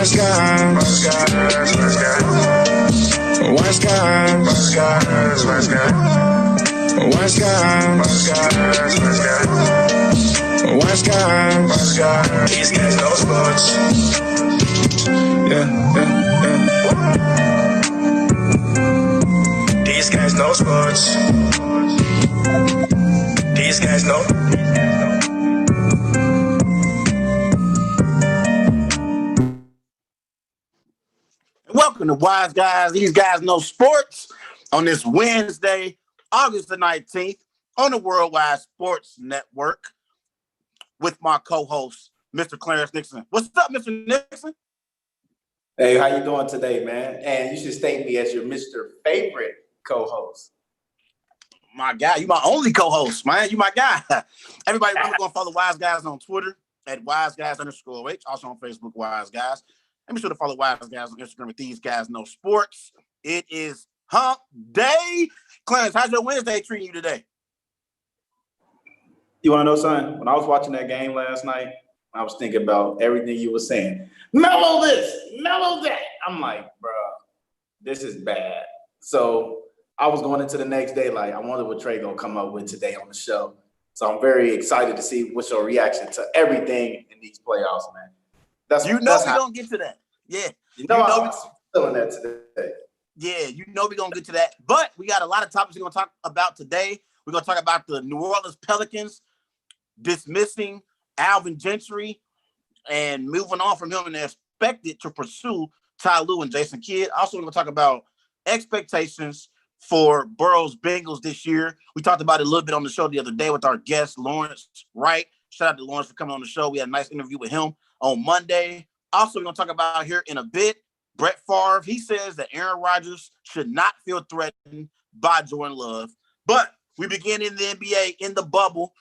Wise guys. Wise guys. Wise guys. Wise guys. Wise guys. Wise guys. Wise guys. Wise guys. Wise guys. These guys know sports. Yeah. These guys know sports. These guys know. Welcome to Wise Guys. These guys know sports on this Wednesday, August the 19th on the Worldwide Sports Network with my co-host, Mr. Clarence Nixon. What's up, Mr. Nixon? Hey, how you doing today, man? And you should state me as your Mr. Favorite co-host. My guy, you my only co-host, man. You my guy. Everybody, we're going to follow Wise Guys on Twitter at WiseGuys_H, also on Facebook, Wise Guys. And be sure to follow Wise Guys on Instagram with These Guys Know Sports. It is hump day. Clarence, how's your Wednesday treating you today? You want to know something? When I was watching that game last night, I was thinking about everything you were saying. Mellow this, mellow that. I'm like, bro, this is bad. So I was going into the next day like, I wonder what Trey gonna come up with today on the show. So I'm very excited to see what's your reaction to everything in these playoffs, man. We're gonna get to that. Yeah. I'm feeling that today. Yeah, we're gonna get to that. But we got a lot of topics we're gonna talk about today. We're gonna talk about the New Orleans Pelicans dismissing Alvin Gentry and moving on from him, and they're expected to pursue Ty Lue and Jason Kidd. Also, we're gonna talk about expectations for Burrow's Bengals this year. We talked about it a little bit on the show the other day with our guest, Lawrence Wright. Shout out to Lawrence for coming on the show. We had a nice interview with him on Monday. Also, we're going to talk about here in a bit, Brett Favre. He says that Aaron Rodgers should not feel threatened by Jordan Love. But we begin in the NBA in the bubble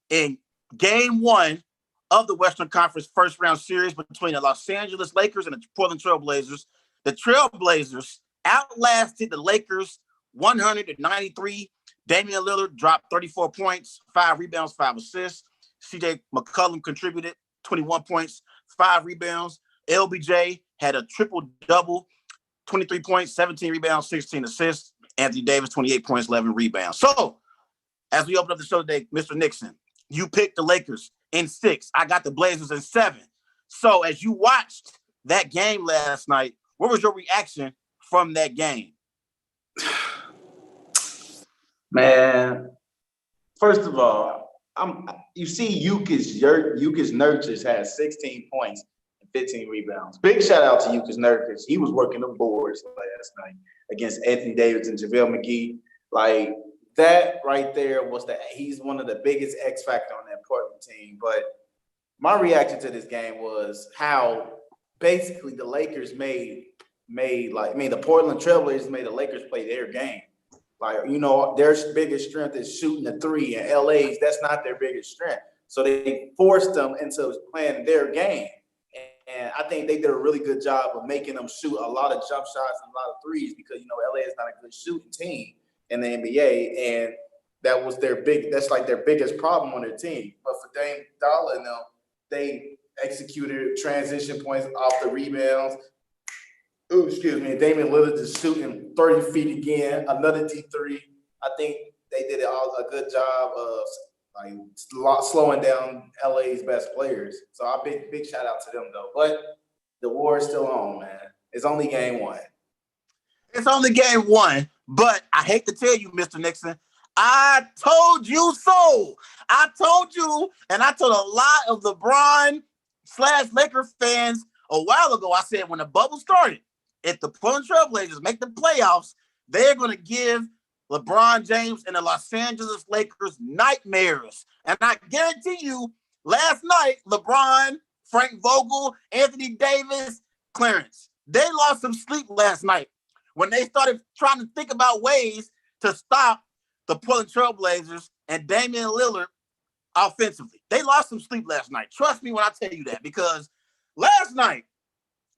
in game one of the Western Conference first round series between the Los Angeles Lakers and the Portland Trail Blazers. The Trail Blazers outlasted the Lakers 100-93. Damian Lillard dropped 34 points, 5 rebounds, 5 assists. CJ McCollum contributed 21 points, 5 rebounds. LBJ had a triple-double, 23 points, 17 rebounds, 16 assists. Anthony Davis, 28 points, 11 rebounds. So, as we open up the show today, Mr. Nixon, you picked the Lakers in 6. I got the Blazers in 7. So, as you watched that game last night, what was your reaction from that game? Man, first of all, you see Jokic Nurkic had 16 points and 15 rebounds. Big shout out to Jokic Nurkic. He was working the boards last night against Anthony Davis and JaVale McGee. Like that right there he's one of the biggest X factor on that Portland team. But my reaction to this game was how basically the Lakers the Portland Trailblazers made the Lakers play their game. Like, their biggest strength is shooting a 3, and LA's, that's not their biggest strength. So they forced them into playing their game. And I think they did a really good job of making them shoot a lot of jump shots and a lot of threes because, LA is not a good shooting team in the NBA. And that's their biggest problem on their team. But for Dame Dollar and them, they executed transition points off the rebounds. Damian Lillard is shooting 30 feet again, another D3. I think they did a good job of slowing down LA's best players. So big shout out to them though. But the war is still on, man. It's only game one. It's only game one, but I hate to tell you, Mr. Nixon, I told you so. I told you, and I told a lot of LeBron/Laker fans a while ago. I said when the bubble started, if the Portland Trail Blazers make the playoffs, they're going to give LeBron James and the Los Angeles Lakers nightmares. And I guarantee you, last night, LeBron, Frank Vogel, Anthony Davis, Clarence, they lost some sleep last night when they started trying to think about ways to stop the Portland Trail Blazers and Damian Lillard offensively. They lost some sleep last night. Trust me when I tell you that, because last night,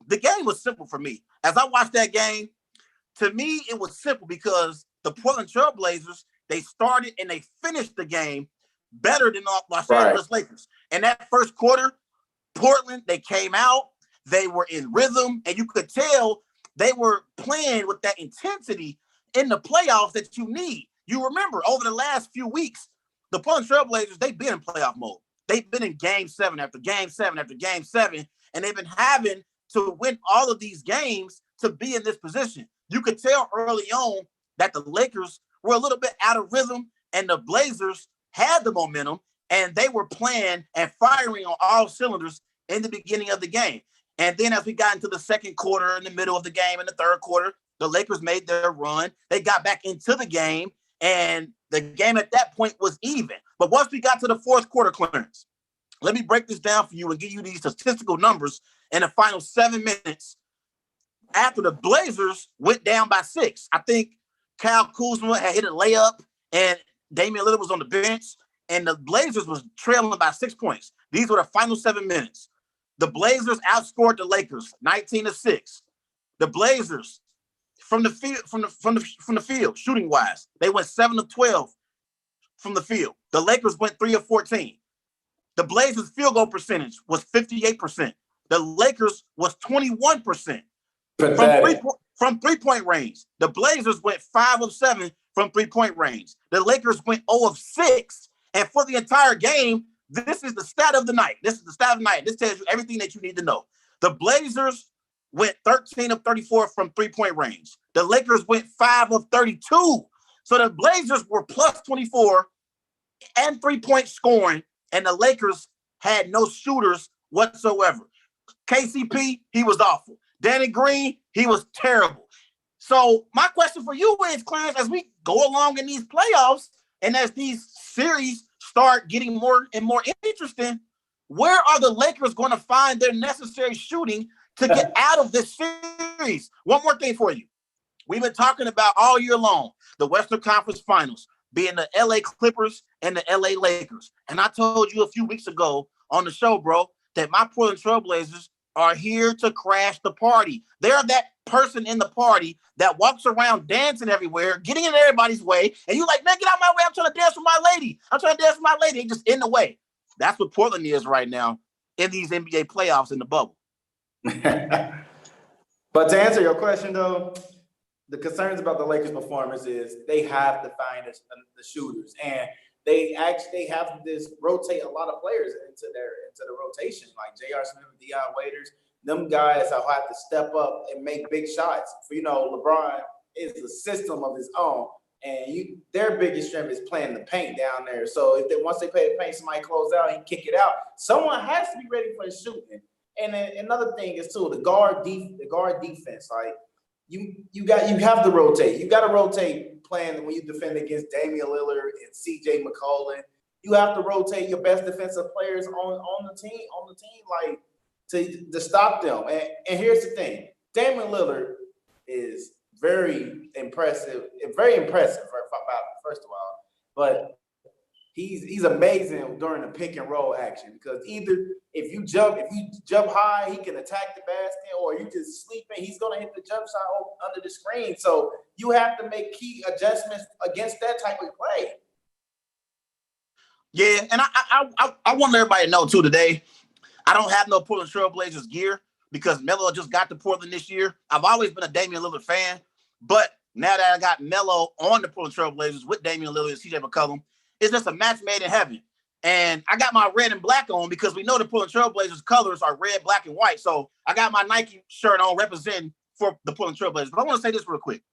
the game was simple for me. As I watched that game, to me, it was simple because the Portland Trail Blazers, they started and they finished the game better than Los Angeles Lakers. In that first quarter, Portland, they came out, They were in rhythm, and you could tell they were playing with that intensity in the playoffs that you need. You remember over the last few weeks, the Portland Trailblazers, they've been in playoff mode. They've been in game 7 after game 7 after game 7, and they've been having to win all of these games to be in this position. You could tell early on that the Lakers were a little bit out of rhythm, and the Blazers had the momentum, and they were playing and firing on all cylinders in the beginning of the game. And then as we got into the second quarter, in the middle of the game, in the third quarter, the Lakers made their run. They got back into the game, and the game at that point was even. But once we got to the fourth quarter, Clarence, let me break this down for you and give you these statistical numbers in the final 7 minutes after the Blazers went down by 6. I think Kyle Kuzma had hit a layup, and Damian Lillard was on the bench, and the Blazers was trailing by 6 points. These were the final 7 minutes. The Blazers outscored the Lakers 19-6. The Blazers from the field, shooting wise, they went 7 of 12 from the field. The Lakers went 3 of 14. The Blazers field goal percentage was 58%. The Lakers was 21%. From three-point range. The Blazers went 5 of 7 from three-point range. The Lakers went 0 of 6. And for the entire game, this is the stat of the night. This tells you everything that you need to know. The Blazers went 13 of 34 from three-point range. The Lakers went 5 of 32. So the Blazers were plus 24 and three-point scoring, and the Lakers had no shooters whatsoever. KCP, he was awful. Danny Green, he was terrible. So my question for you is, Clarence, as we go along in these playoffs and as these series start getting more and more interesting, where are the Lakers going to find their necessary shooting to get out of this series? One more thing for you. We've been talking about all year long the Western Conference Finals being the LA Clippers and the LA Lakers. And I told you a few weeks ago on the show, bro, that my Portland Trailblazers are here to crash the party. They're that person in the party that walks around dancing everywhere, getting in everybody's way. And you're like, man, get out of my way. I'm trying to dance with my lady. They just in the way. That's what Portland is right now in these NBA playoffs in the bubble. But to answer your question, though, the concerns about the Lakers' performance is they have to find the shooters. And they have to rotate a lot of players into the rotation, like J.R. Smith and Dion Waiters. Them guys have had to step up and make big shots. LeBron is a system of his own, and their biggest strength is playing the paint down there. So once they play the paint, somebody close out and kick it out. Someone has to be ready for the shooting. And then another thing is too the guard defense. Like you have to rotate. You got to rotate playing when you defend against Damian Lillard and C.J. McCollum. You have to rotate your best defensive players on the team, like to stop them. And here's the thing: Damian Lillard is very impressive. First of all, but he's amazing during the pick and roll action, because either if you jump high, he can attack the basket, or you just sleeping, he's gonna hit the jump shot under the screen. So you have to make key adjustments against that type of play. Yeah, and I want everybody to know too today, I don't have no Portland Trailblazers gear because Melo just got to Portland this year. I've always been a Damian Lillard fan, but now that I got Melo on the Portland Trailblazers with Damian Lillard and C.J. McCollum, it's just a match made in heaven. And I got my red and black on because we know the Portland Trailblazers colors are red, black, and white. So I got my Nike shirt on representing for the Portland Trailblazers. But I want to say this real quick.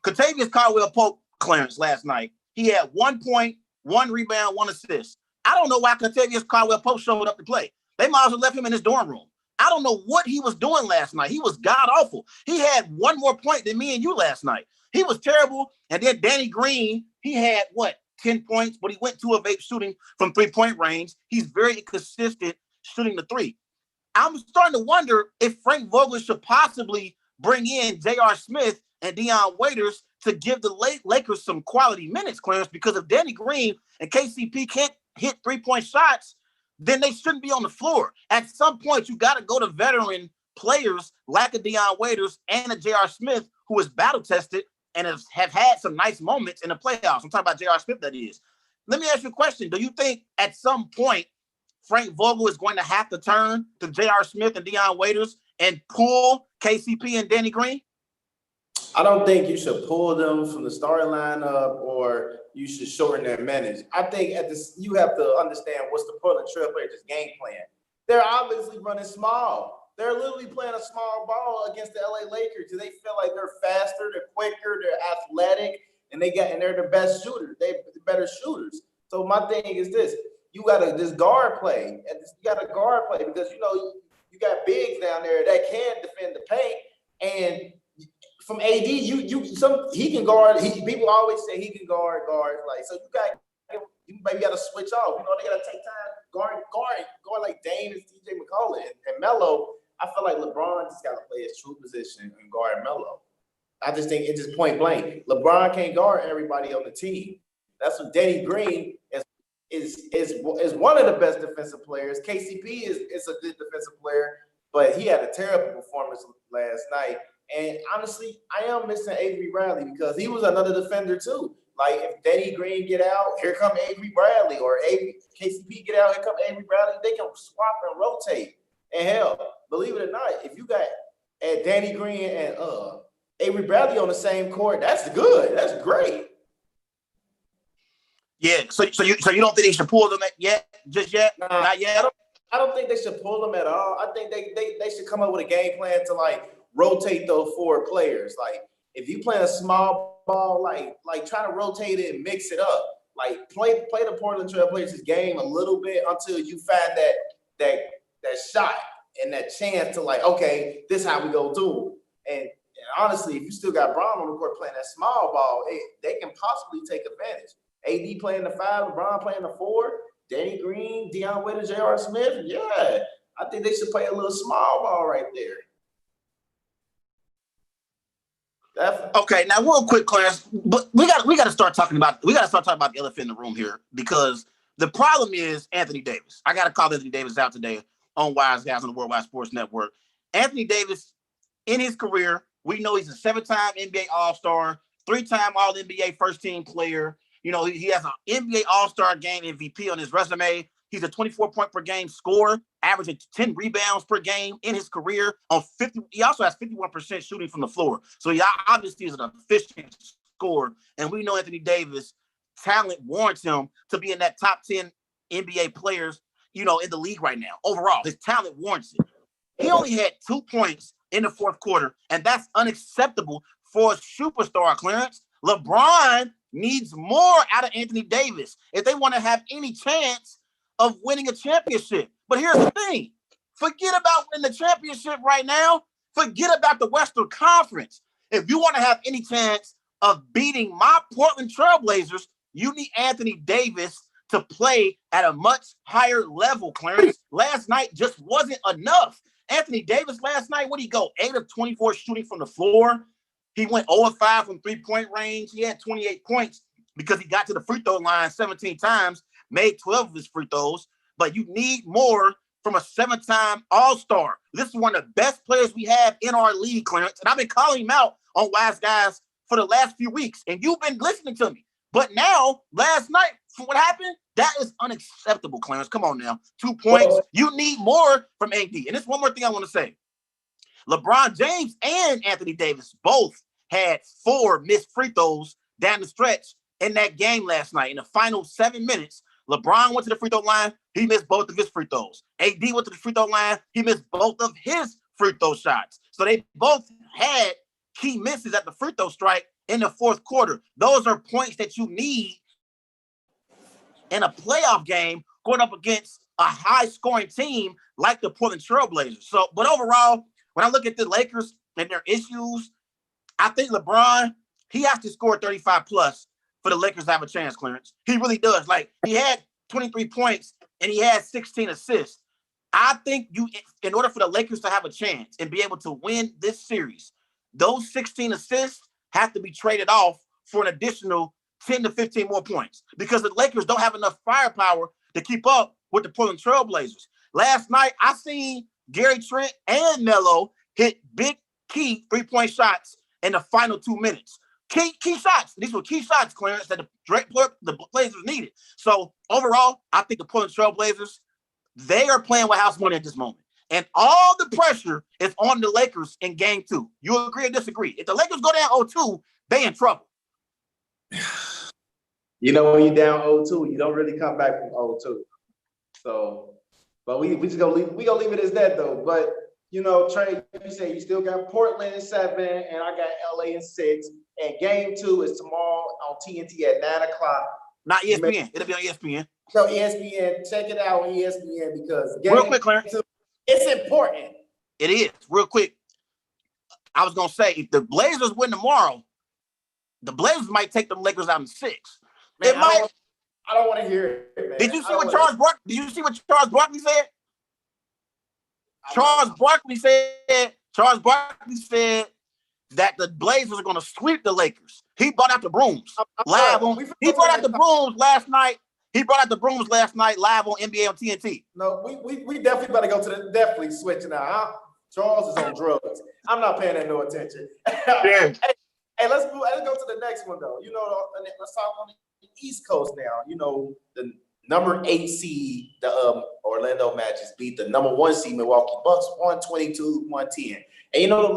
Kentavious Caldwell-Pope, Clarence, last night, he had 1 point, 1 rebound, 1 assist. I don't know why Kentavious Caldwell-Pope showed up to play. They might as well left him in his dorm room. I don't know what he was doing last night. He was god-awful. He had 1 more point than me and you last night. He was terrible. And then Danny Green, he had, 10 points, but he went 2 of 8 shooting from three-point range. He's very inconsistent shooting the three. I'm starting to wonder if Frank Vogel should possibly bring in J.R. Smith and Dion Waiters to give the Lakers some quality minutes, Clarence, because if Danny Green and KCP can't hit three-point shots, then they shouldn't be on the floor. At some point, you got to go to veteran players like a Dion Waiters and a J.R. Smith, who is battle-tested and have had some nice moments in the playoffs. I'm talking about J.R. Smith, that is. Let me ask you a question. Do you think at some point Frank Vogel is going to have to turn to J.R. Smith and Deion Waiters and pull KCP and Danny Green? I don't think you should pull them from the starting lineup or you should shorten their minutes. I think you have to understand what's the Portland Trailblazers game plan. They're obviously running small. They're literally playing a small ball against the LA Lakers. Do they feel like they're faster, they're quicker, they're athletic, and they're the best shooters. They're the better shooters. So my thing is this: you got to just guard play, and you got to guard play because you got bigs down there that can defend the paint and. From AD, he can guard. People always say he can guard. Like so, you maybe got to switch off. They got to take time guard like Dame and TJ McCollum and Melo. I feel like LeBron just got to play his true position and guard Melo. I just think it's just point blank. LeBron can't guard everybody on the team. That's what Danny Green is one of the best defensive players. KCP is a good defensive player, but he had a terrible performance last night. And honestly, I am missing Avery Bradley because he was another defender too. Like if Danny Green get out, here come Avery Bradley, or KCP get out, here come Avery Bradley. They can swap and rotate. And hell, believe it or not, if you got Danny Green and Avery Bradley on the same court, that's good. That's great. Yeah. So you don't think they should pull them just yet? Nah, not yet. I don't think they should pull them at all. I think they should come up with a game plan to rotate those forward players. Like if you play a small ball, like try to rotate it and mix it up. Like play the Portland Trailblazers game a little bit until you find that shot and that chance to okay, this is how we go do it. And honestly, if you still got Brown on the court playing that small ball, they can possibly take advantage. AD playing the 5, LeBron playing the 4, Danny Green, Deion Waiters, J.R. Smith. Yeah, I think they should play a little small ball right there. Okay, now real quick, Clarence, but we got to start talking about the elephant in the room here because the problem is Anthony Davis. I got to call Anthony Davis out today on Wise Guys on the Worldwide Sports Network. Anthony Davis, in his career, we know he's a 7-time NBA All-Star, 3-time All-NBA first-team player. He has an NBA All-Star game MVP on his resume. He's a 24-point-per-game scorer, averaging 10 rebounds per game in his career. He also has 51% shooting from the floor. So he obviously is an efficient scorer. And we know Anthony Davis' talent warrants him to be in that top 10 NBA players, in the league right now. Overall, his talent warrants it. He only had 2 points in the fourth quarter, and that's unacceptable for a superstar, Clarence. LeBron needs more out of Anthony Davis if they want to have any chance of winning a championship. But here's the thing. Forget about winning the championship right now. Forget about the Western Conference. If you want to have any chance of beating my Portland Trailblazers, you need Anthony Davis to play at a much higher level, Clarence. Last night just wasn't enough. Anthony Davis last night, what did he go? 8 of 24 shooting from the floor. He went 0 of 5 from three-point range. He had 28 points because he got to the free throw line 17 times. Made 12 of his free throws, but you need more from a 7-time All-Star. This is one of the best players we have in our league, Clarence, and I've been calling him out on Wise Guys for the last few weeks, and you've been listening to me. But now, last night, for what happened, that is unacceptable, Clarence. Come on now. 2 points. You need more from AD. And there's one more thing I want to say. LeBron James and Anthony Davis both had 4 missed free throws down the stretch in that game last night. In the final 7 minutes, LeBron went to the free throw line. He missed both of his free throws. AD went to the free throw line. He missed both of his free throw shots. So they both had key misses at the free throw strike in the fourth quarter. Those are points that you need in a playoff game going up against a high-scoring team like the Portland Trailblazers. So, but overall, when I look at the Lakers and their issues, I think LeBron, he has to score 35+ for the Lakers to have a chance, Clarence. He really does. He had 23 points and he had 16 assists. I think in order for the Lakers to have a chance and be able to win this series, those 16 assists have to be traded off for an additional 10 to 15 more points because the Lakers don't have enough firepower to keep up with the Portland Trailblazers. Last night, I seen Gary Trent and Melo hit big key 3-point shots in the final 2 minutes. Key shots. These were key shots, Clarence, that the Blazers needed. So overall, I think the Portland Trailblazers, They are playing with house money at this moment. And all the pressure is on the Lakers in game 2. You agree or disagree? If the Lakers go down 0-2, they in trouble. You know, when you're down 0-2, you don't really come back from 0-2. So, but we just gonna leave it as that though. But you know, Trey, you say you still got Portland in 7, and I got LA in 6. And game 2 is tomorrow on TNT at 9 o'clock. Not ESPN. It'll be on ESPN. So ESPN, check it out on ESPN because real quick, Clarence, it's important. It is real quick. I was gonna say if the Blazers win tomorrow, the Blazers might take the Lakers out in 6. Man, I don't want to hear it, man. Did you see what Charles Barkley said? Charles Barkley said that the Blazers are going to sweep the Lakers. He brought out the brooms live on. He brought out the brooms last night. Live on NBA on TNT. No, we definitely better go to the definitely switching out. Huh? Charles is on drugs. I'm not paying that no attention. Yeah. Hey, let's go to the next one though. You know, let's talk on the East Coast now. You know, the number 8 seed, the Orlando Magic beat the number 1 seed Milwaukee Bucks 122-110. And you know the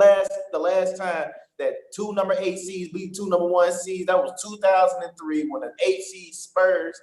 last time that 2 number 8 seeds beat 2 number 1 seeds, that was 2003 when the 8 seed Spurs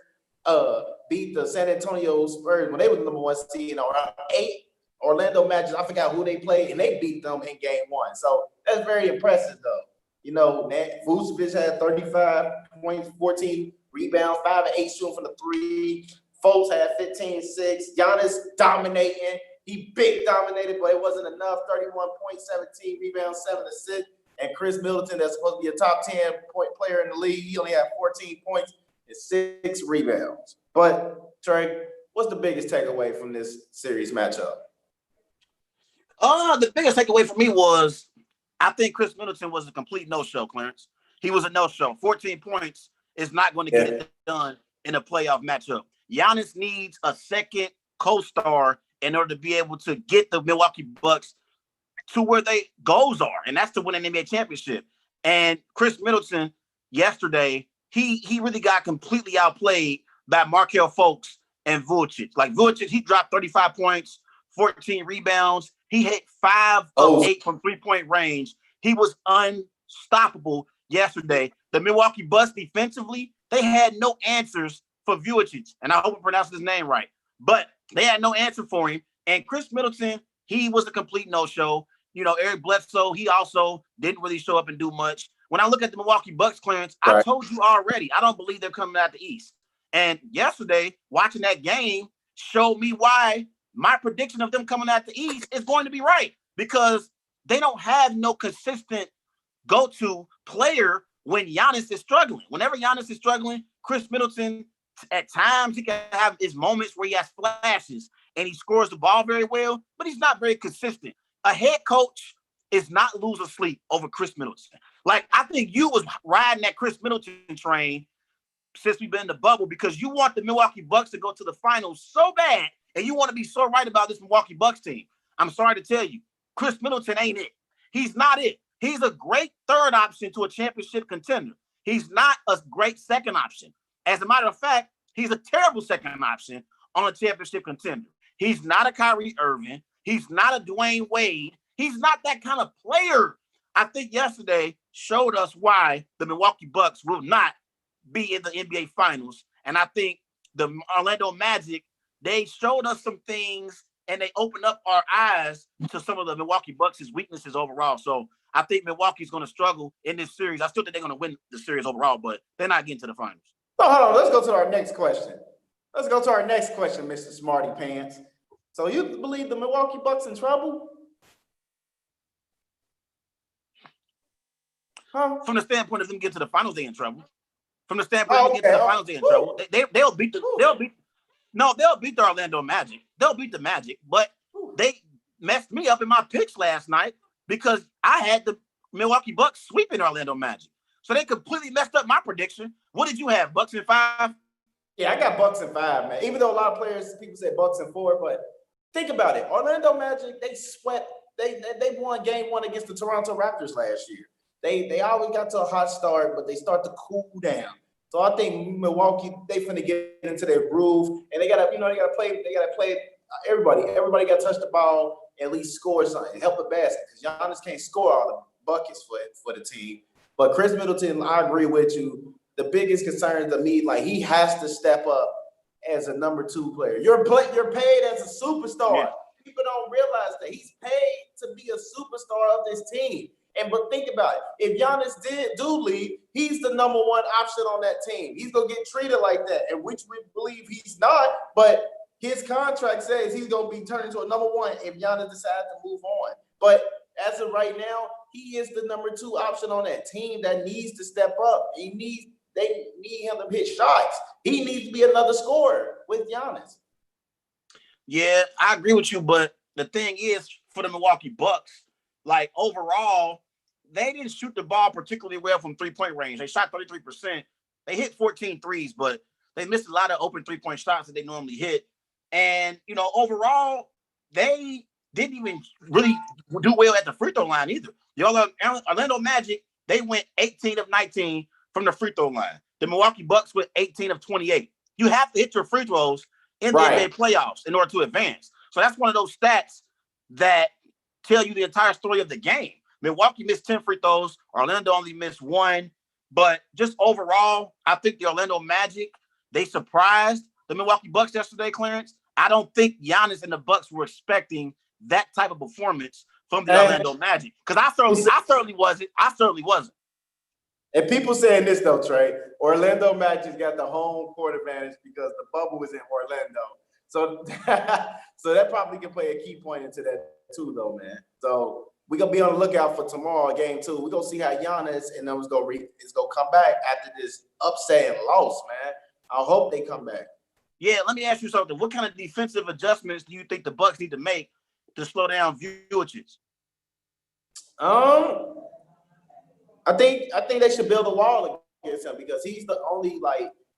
beat the San Antonio Spurs when they were the number 1 seed. Around 8 Orlando Magic, I forgot who they played, and they beat them in game 1. So that's very impressive though. You know, Vucevic had 35 points, 14 rebounds, 5 and 8 shooting from the 3. Fultz had 15-6. Giannis dominating. He big dominated, but it wasn't enough. 31 points, 17 rebounds, 7 assists. And Chris Middleton, that's supposed to be a top 10 point player in the league, he only had 14 points and 6 rebounds. But Trey, what's the biggest takeaway from this series matchup? The biggest takeaway for me was I think Chris Middleton was a complete no-show, Clarence. He was a no-show. 14 points is not going to get it done in a playoff matchup. Giannis needs a second co-star in order to be able to get the Milwaukee Bucks to where their goals are, and that's to win an NBA championship. And Chris Middleton yesterday, he really got completely outplayed by Markelle Fultz and Vucevic. Like Vucevic, he dropped 35 points, 14 rebounds. He hit 5 of 8 from 3-point range. He was unstoppable yesterday. The Milwaukee Bucks defensively, they had no answers for Vucevic, and I hope I pronounced his name right. But they had no answer for him. And Chris Middleton, he was a complete no-show. You know, Eric Bledsoe, he also didn't really show up and do much. When I look at the Milwaukee Bucks, Clarence, right. I told you already, I don't believe they're coming out the East. And yesterday, watching that game showed me why my prediction of them coming out the East is going to be right, because they don't have no consistent go-to player when Giannis is struggling. Whenever Giannis is struggling, Chris Middleton, at times he can have his moments where he has flashes and he scores the ball very well, but he's not very consistent. A head coach is not losing sleep over Chris Middleton. Like, I think you was riding that Chris Middleton train since we've been in the bubble because you want the Milwaukee Bucks to go to the finals so bad, and you want to be so right about this Milwaukee Bucks team. I'm sorry to tell you, Chris Middleton ain't it. He's not it. He's a great third option to a championship contender. He's not a great second option. As a matter of fact, he's a terrible second option on a championship contender. He's not a Kyrie Irving. He's not a Dwayne Wade. He's not that kind of player. I think yesterday showed us why the Milwaukee Bucks will not be in the NBA Finals. And I think the Orlando Magic, they showed us some things and they opened up our eyes to some of the Milwaukee Bucks' weaknesses overall. So I think Milwaukee's going to struggle in this series. I still think they're going to win the series overall, but they're not getting to the finals. So hold on, let's go to our next question. Mr. Smarty Pants. So you believe the Milwaukee Bucks in trouble? Huh? From the standpoint of them getting to the finals, they're in trouble. From the standpoint of them getting to the finals, they're in trouble. They'll beat the Orlando Magic. They'll beat the Magic, but they messed me up in my picks last night because I had the Milwaukee Bucks sweeping Orlando Magic. So they completely messed up my prediction. What did you have, Bucks in 5? Yeah, I got Bucks in 5, man. Even though a lot of people say Bucks in 4, but think about it. Orlando Magic, they swept. They won game 1 against the Toronto Raptors last year. They always got to a hot start, but they start to cool down. So I think Milwaukee, they finna get into their groove, and they gotta play everybody got to touch the ball, at least score something, help the basket. Because Giannis can't score all the buckets for the team. But Chris Middleton, I agree with you. The biggest concern to me, like he has to step up as a number 2 player. You're paid as a superstar. Yeah. People don't realize that he's paid to be a superstar of this team. But think about it. If Giannis do leave, he's the number 1 option on that team. He's gonna get treated like that, and which we believe he's not. But his contract says he's gonna be turned into a number 1 if Giannis decides to move on. But as of right now, he is the number 2 option on that team that needs to step up. They need him to hit shots. He needs to be another scorer with Giannis. Yeah, I agree with you, but the thing is, for the Milwaukee Bucks, like overall, they didn't shoot the ball particularly well from 3-point range. They shot 33%. They hit 14 threes, but they missed a lot of open 3-point shots that they normally hit. And, overall, they didn't even really do well at the free throw line either. The Orlando Magic, they went 18 of 19 from the free throw line. The Milwaukee Bucks went 18 of 28. You have to hit your free throws in the NBA playoffs in order to advance. So that's one of those stats that tell you the entire story of the game. Milwaukee missed 10 free throws. Orlando only missed 1. But just overall, I think the Orlando Magic, they surprised the Milwaukee Bucks yesterday, Clarence. I don't think Giannis and the Bucks were expecting that type of performance from the Orlando Magic. Because I certainly wasn't. And people saying this though, Trey, Orlando Magic's got the home court advantage because the bubble was in Orlando. So, so that probably can play a key point into that too, though, man. So we're gonna be on the lookout for tomorrow, game 2. We're gonna see how Giannis and them is gonna come back after this upset and loss, man. I hope they come back. Yeah, let me ask you something. What kind of defensive adjustments do you think the Bucks need to make to slow down Vucevic? I think they should build a wall against him because he's the only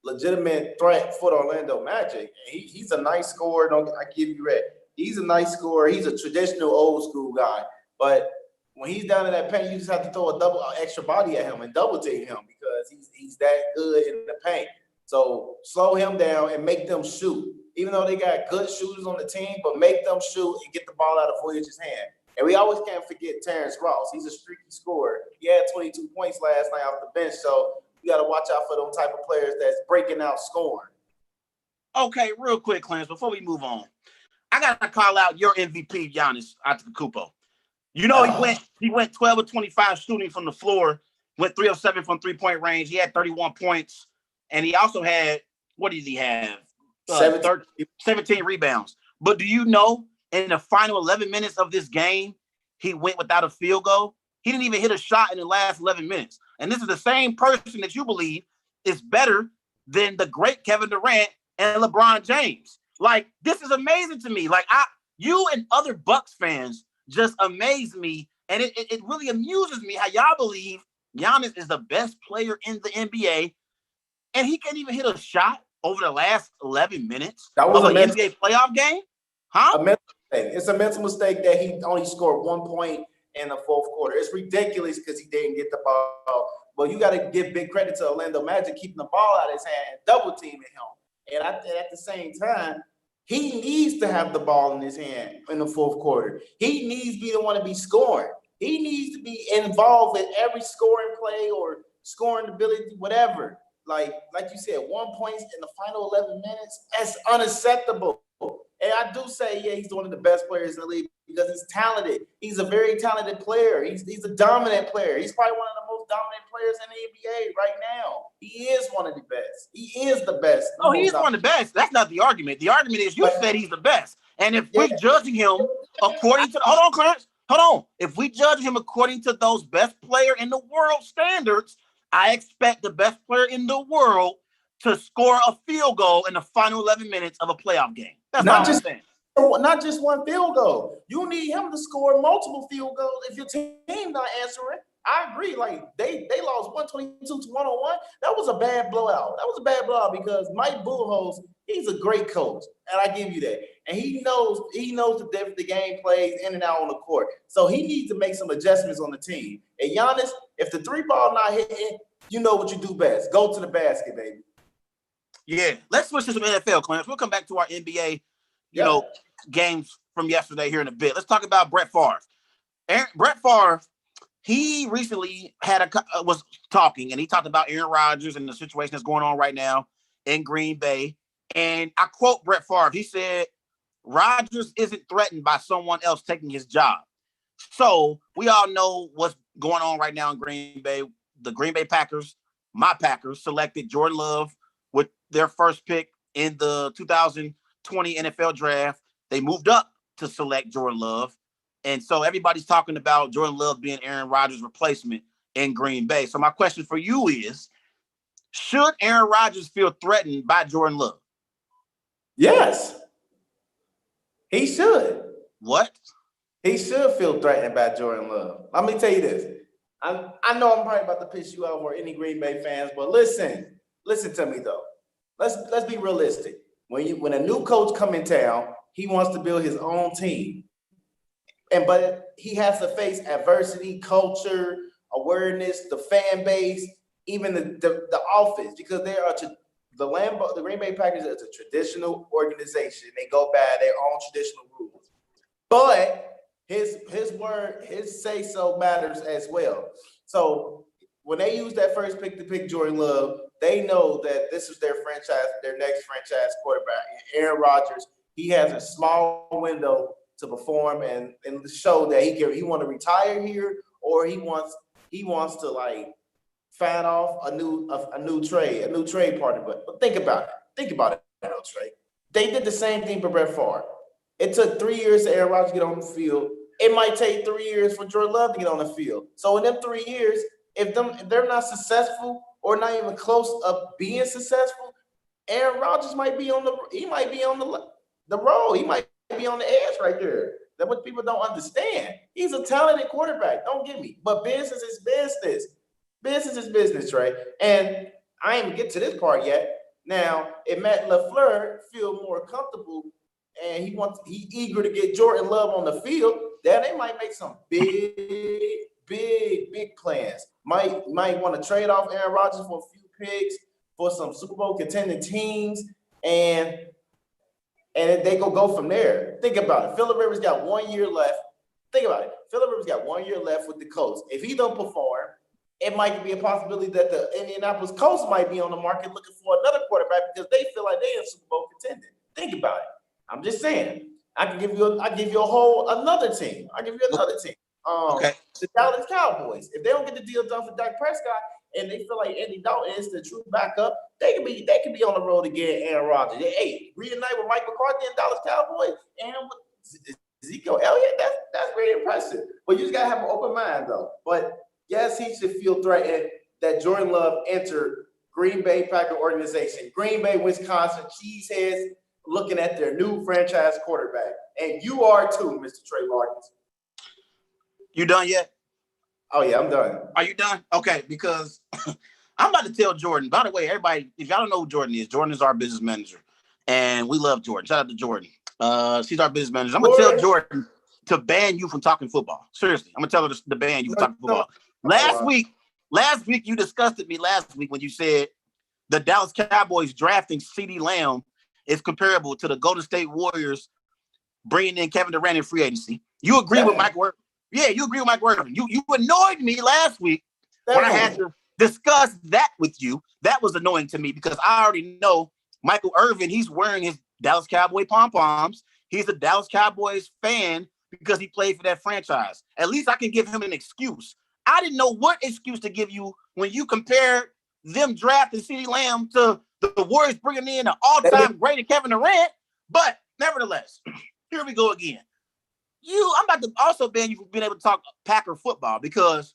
legitimate threat for the Orlando Magic. He's a nice scorer. I give you that. He's a nice scorer. He's a traditional old school guy. But when he's down in that paint, you just have to throw a extra body at him and double team him because he's that good in the paint. So slow him down and make them shoot. Even though they got good shooters on the team, but make them shoot and get the ball out of Vujicic's hand. And we always can't forget Terrence Ross. He's a streaky scorer. He had 22 points last night off the bench. So you got to watch out for those type of players that's breaking out scoring. Okay, real quick, Clarence, before we move on, I got to call out your MVP, Giannis Antetokounmpo. He went 12 of 25 shooting from the floor, went 3 of 7 from 3-point range. He had 31 points, and he also had, what did he have? 17 rebounds. But do you know, in the final 11 minutes of this game, he went without a field goal? He didn't even hit a shot in the last 11 minutes. And this is the same person that you believe is better than the great Kevin Durant and LeBron James. This is amazing to me. You and other Bucks fans just amaze me. And it really amuses me how y'all believe Giannis is the best player in the NBA. And he can't even hit a shot over the last 11 minutes of an NBA playoff game? Huh? It's a mental mistake that he only scored 1 point in the fourth quarter. It's ridiculous because he didn't get the ball. But you got to give big credit to Orlando Magic keeping the ball out of his hand and double teaming him. And at the same time, he needs to have the ball in his hand in the fourth quarter. He needs to be the one to be scoring. He needs to be involved in every scoring play or scoring ability, whatever. Like you said, 1 point in the final 11 minutes, that's unacceptable. And I do say, yeah, he's one of the best players in the league because he's talented. He's a very talented player. He's a dominant player. He's probably one of the most dominant players in the NBA right now. He is one of the best. He is the best. Oh, he is one of the best. That's not the argument. The argument is you said he's the best. And if we're judging him according to – hold on, Clarence. Hold on. If we judge him according to those best player in the world standards, I expect the best player in the world to score a field goal in the final 11 minutes of a playoff game. That's not just one field goal. You need him to score multiple field goals if your team not answering. I agree. They lost 122 to 101. That was a bad blowout. That was a bad blowout because Mike Budenholzer, he's a great coach, and I give you that. And he knows the game plays in and out on the court. So he needs to make some adjustments on the team. And Giannis, if the 3-ball not hitting, you know what you do best. Go to the basket, baby. Yeah, let's switch to some NFL, Clarence. We'll come back to our NBA, you know, games from yesterday here in a bit. Let's talk about Brett Favre. Brett Favre, he recently was talking, and he talked about Aaron Rodgers and the situation that's going on right now in Green Bay. And I quote Brett Favre. He said, Rodgers isn't threatened by someone else taking his job. So we all know what's going on right now in Green Bay. The Green Bay Packers, my Packers, selected Jordan Love with their first pick in the 2020 NFL draft. They moved up to select Jordan Love. And so everybody's talking about Jordan Love being Aaron Rodgers' replacement in Green Bay. So my question for you is, should Aaron Rodgers feel threatened by Jordan Love? Yes. He should. What? He should feel threatened by Jordan Love. Let me tell you this. I know I'm probably about to piss you off or any Green Bay fans, but listen to me though. Let's be realistic. When a new coach come in town, he wants to build his own team. But he has to face adversity, culture, awareness, the fan base, even the offense, because the Green Bay Packers is a traditional organization. They go by their own traditional rules. But his word, his say-so matters as well. So when they use that first pick to pick Jordan Love, they know that this is their next franchise quarterback. And Aaron Rodgers, he has a small window to perform and show that he want to retire here, or he wants to like fan off a new trade partner. But think about it, Trey. They did the same thing for Brett Favre. It took 3 years for Aaron Rodgers to get on the field. It might take 3 years for Jordan Love to get on the field. So in them 3 years, if they're not successful or not even close of being successful, Aaron Rodgers might be on the road. He might be on the edge right there. That's what people don't understand. He's a talented quarterback. Don't get me. But business is business. Business is business, Trey. And I ain't even get to this part yet. Now, if Matt LaFleur feel more comfortable and he eager to get Jordan Love on the field, then they might make some big plans. Might want to trade off Aaron Rodgers for a few picks for some Super Bowl contending teams, and they go from there. Think about it. Phillip Rivers got 1 year left. Think about it. Phillip Rivers got 1 year left with the Colts. If he don't perform, it might be a possibility that the Indianapolis Colts might be on the market looking for another quarterback because they feel like they're in Super Bowl contending. Think about it. I'm just saying. I give you another team. Okay. The Dallas Cowboys. If they don't get the deal done for Dak Prescott and they feel like Andy Dalton is the true backup, they can be on the road again. Aaron Rodgers. Hey, reunite with Mike McCarthy and Dallas Cowboys and with Ezekiel Elliott. That's very impressive. But you just gotta have an open mind though. But yes, he should feel threatened that Jordan Love entered Green Bay Packer organization. Green Bay, Wisconsin, cheeseheads looking at their new franchise quarterback. And you are too, Mr. Trey Larkins. You done yet? Oh, yeah, I'm done. Are you done? Okay, because I'm about to tell Jordan. By the way, everybody, if y'all don't know who Jordan is our business manager. And we love Jordan. Shout out to Jordan. She's our business manager. I'm going to tell Jordan to ban you from talking football. Seriously, I'm going to tell her to ban you from talking football. Last week, you disgusted me last week when you said the Dallas Cowboys drafting CeeDee Lamb is comparable to the Golden State Warriors bringing in Kevin Durant in free agency. You agree with Mike Irvin? Yeah, you agree with Mike Irvin. You annoyed me last week when I had to discuss that with you. That was annoying to me because I already know Michael Irvin, he's wearing his Dallas Cowboy pom-poms. He's a Dallas Cowboys fan because he played for that franchise. At least I can give him an excuse. I didn't know what excuse to give you when you compared them drafting CeeDee Lamb to the Warriors bringing in an all-time great Kevin Durant. But nevertheless, here we go again. I'm about to also ban you from being able to talk Packer football because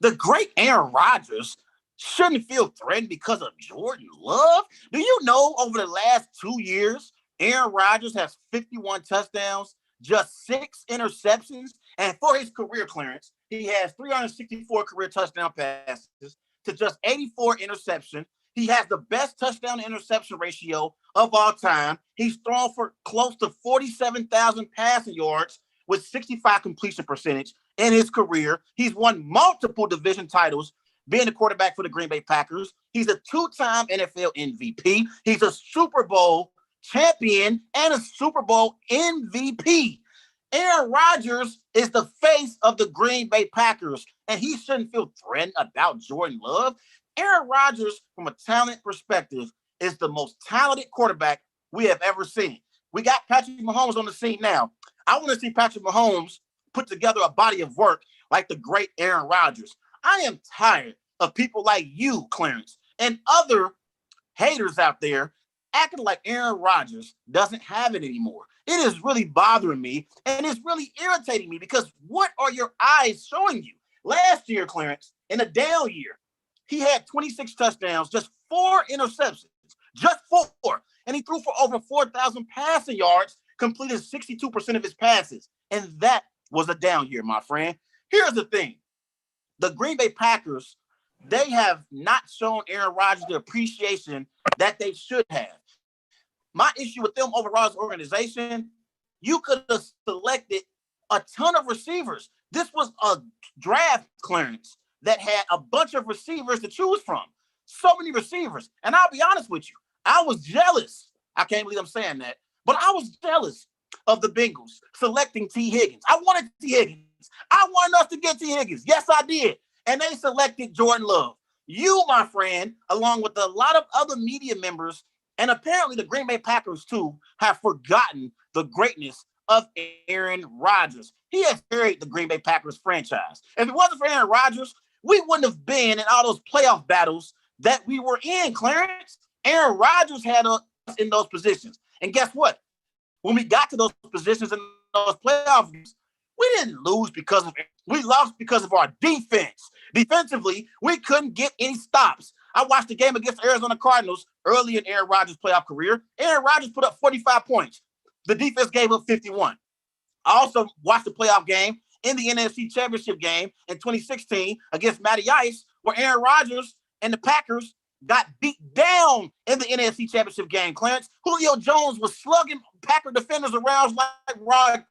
the great Aaron Rodgers shouldn't feel threatened because of Jordan Love. Do you know over the last 2 years, Aaron Rodgers has 51 touchdowns, just 6 interceptions, and for his career clearance, he has 364 career touchdown passes to just 84 interceptions. He has the best touchdown to interception ratio of all time. He's thrown for close to 47,000 passing yards with 65 completion percentage in his career. He's won multiple division titles being the quarterback for the Green Bay Packers. He's a 2-time NFL MVP. He's a Super Bowl champion, and a Super Bowl MVP. Aaron Rodgers is the face of the Green Bay Packers, and he shouldn't feel threatened about Jordan Love. Aaron Rodgers, from a talent perspective, is the most talented quarterback we have ever seen. We got Patrick Mahomes on the scene now. I want to see Patrick Mahomes put together a body of work like the great Aaron Rodgers. I am tired of people like you, Clarence, and other haters out there acting like Aaron Rodgers doesn't have it anymore. It is really bothering me, and it's really irritating me because what are your eyes showing you? Last year, Clarence, in a down year, he had 26 touchdowns, just 4 interceptions, just 4. And he threw for over 4,000 passing yards, completed 62% of his passes. And that was a down year, my friend. Here's the thing. The Green Bay Packers, they have not shown Aaron Rodgers the appreciation that they should have. My issue with them overall as an organization, you could have selected a ton of receivers. This was a draft, Clarence, that had a bunch of receivers to choose from. So many receivers. And I'll be honest with you, I was jealous. I can't believe I'm saying that, but I was jealous of the Bengals selecting T. Higgins. I wanted T. Higgins. I wanted us to get T. Higgins. Yes, I did. And they selected Jordan Love. You, my friend, along with a lot of other media members, and apparently the Green Bay Packers, too, have forgotten the greatness of Aaron Rodgers. He has carried the Green Bay Packers franchise. If it wasn't for Aaron Rodgers, we wouldn't have been in all those playoff battles that we were in, Clarence. Aaron Rodgers had us in those positions. And guess what? When we got to those positions in those playoff games, we didn't lose we lost because of our defense. Defensively, we couldn't get any stops. I watched the game against the Arizona Cardinals early in Aaron Rodgers' playoff career. Aaron Rodgers put up 45 points. The defense gave up 51. I also watched the playoff game in the NFC Championship game in 2016 against Matty Ice, where Aaron Rodgers and the Packers got beat down in the NFC Championship game, Clarence. Julio Jones was slugging Packer defenders around like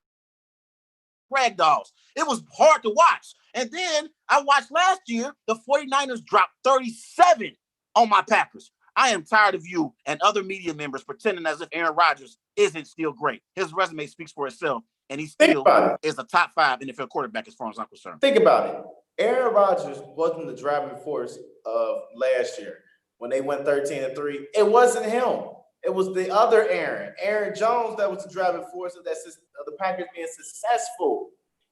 ragdolls. It was hard to watch. And then I watched last year, the 49ers dropped 37 on my Packers. I am tired of you and other media members pretending as if Aaron Rodgers isn't still great. His resume speaks for itself, and he still is a top 5 NFL quarterback as far as I'm concerned. Think about it. Aaron Rodgers wasn't the driving force of last year when they went 13-3. It wasn't him. It was the other Aaron Jones, that was the driving force of the Packers being successful.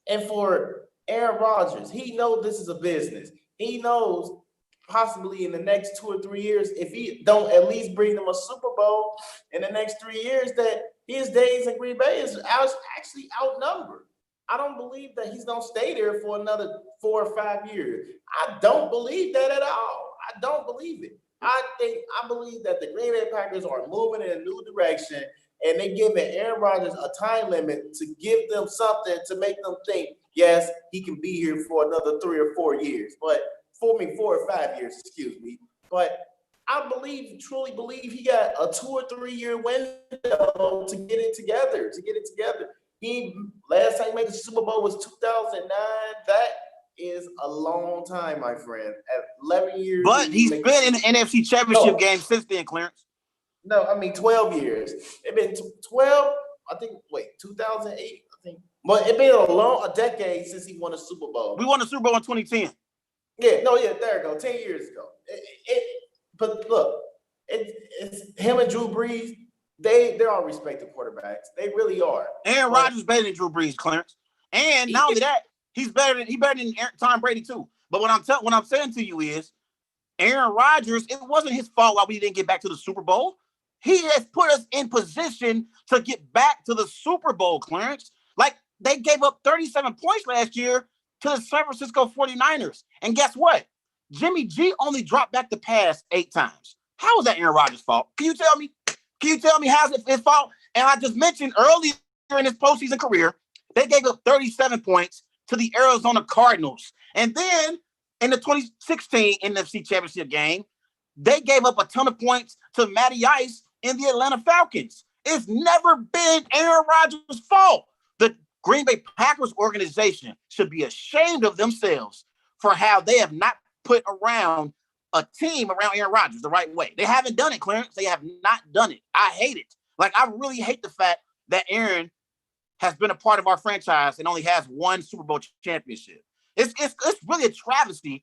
And for Aaron Rodgers, he knows this is a business. He knows possibly in the next 2 or 3 years, if he don't at least bring them a Super Bowl in the next 3 years, that his days in Green Bay is actually outnumbered. I don't believe that he's going to stay there for another 4 or 5 years. I don't believe that at all. I don't believe it. I believe that the Green Bay Packers are moving in a new direction, and they're giving Aaron Rodgers a time limit to give them something to make them think, yes, he can be here for another 3 or 4 years. But 4 or 5 years, excuse me. But I truly believe he got a 2 or 3 year window to get it together. He last time he made the Super Bowl was 2009. That is a long time, my friend. At 11 years. But he's been in the NFC Championship game since then, Clarence. No, I mean 12 years. It's been 12. I think. Wait, 2008. I think. But it's been a decade since he won a Super Bowl. We won the Super Bowl in 2010. Yeah, there you go. 10 years ago. But look, it's him and Drew Brees. They're all respected quarterbacks. They really are. Aaron Rodgers is better than Drew Brees, Clarence. And not only that, he's better than Tom Brady too. But what I'm saying to you is, Aaron Rodgers, it wasn't his fault why we didn't get back to the Super Bowl. He has put us in position to get back to the Super Bowl, Clarence. Like, they gave up 37 points last year to the San Francisco 49ers. And guess what? Jimmy G only dropped back the pass 8 times. How is that Aaron Rodgers' fault? Can you tell me? How's it his fault? And I just mentioned earlier in his postseason career, they gave up 37 points to the Arizona Cardinals. And then in the 2016 NFC Championship game, they gave up a ton of points to Matty Ice in the Atlanta Falcons. It's never been Aaron Rodgers' fault. The Green Bay Packers organization should be ashamed of themselves for how they have not put around a team around Aaron Rodgers the right way. They haven't done it, Clarence. They have not done it. I hate it. Like, I really hate the fact that Aaron has been a part of our franchise and only has one Super Bowl championship. It's really a travesty